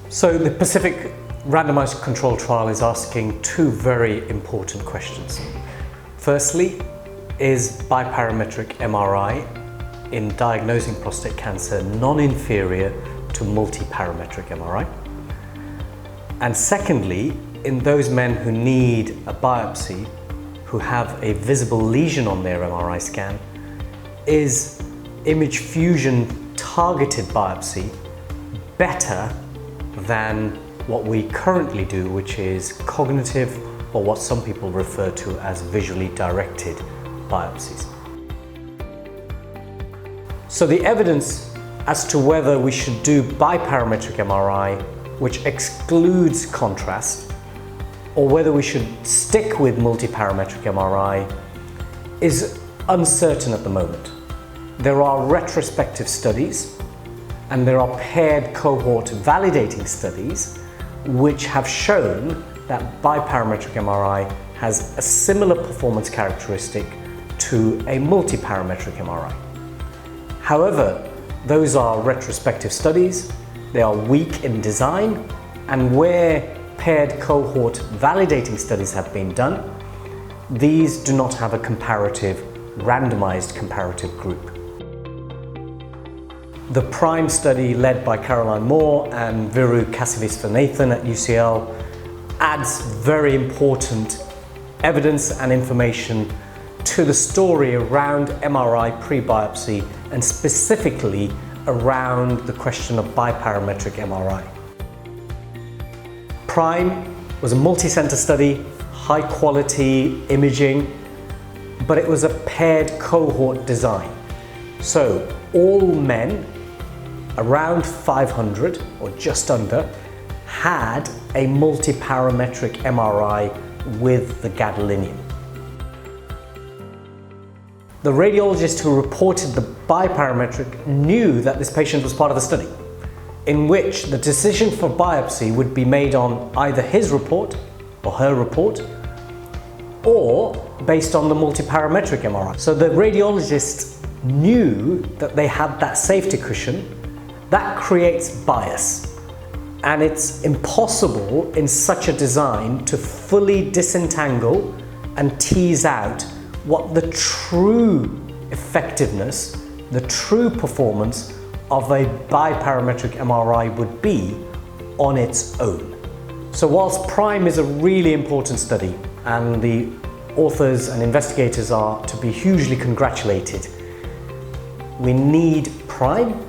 So the PACIFIC randomized control trial is asking two very important questions. Firstly, is biparametric MRI in diagnosing prostate cancer non-inferior to multiparametric MRI? And secondly, in those men who need a biopsy, who have a visible lesion on their MRI scan, is image fusion targeted biopsy better than what we currently do, which is cognitive, or what some people refer to as visually directed biopsies? So the evidence as to whether we should do biparametric MRI, which excludes contrast, or whether we should stick with multiparametric MRI, is uncertain at the moment. There are retrospective studies and there are paired cohort validating studies which have shown that biparametric MRI has a similar performance characteristic to a multiparametric MRI. However, those are retrospective studies, they are weak in design, and where paired cohort validating studies have been done, these do not have a randomized comparative group. The PRIME study, led by Caroline Moore and Viru Kasivasvanathan at UCL, adds very important evidence and information to the story around MRI pre-biopsy, and specifically around the question of biparametric MRI. PRIME was a multi-center study, high quality imaging, but it was a paired cohort design. So all men around 500 or just under had a multiparametric MRI with the gadolinium. The radiologist who reported the biparametric knew that this patient was part of the study, in which the decision for biopsy would be made on either his report or her report, or based on the multiparametric MRI. So the radiologist knew that they had that safety cushion. That creates bias, and it's impossible in such a design to fully disentangle and tease out what the true effectiveness, the true performance of a biparametric MRI would be on its own. So whilst PRIME is a really important study, and the authors and investigators are to be hugely congratulated, we need PRIME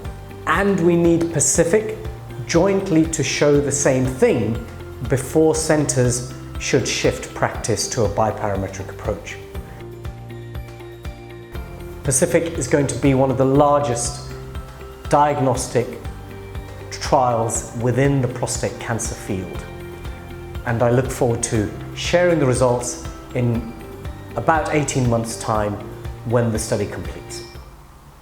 and we need PACIFIC jointly to show the same thing before centers should shift practice to a biparametric approach. PACIFIC is going to be one of the largest diagnostic trials within the prostate cancer field, and I look forward to sharing the results in about 18 months' time when the study completes.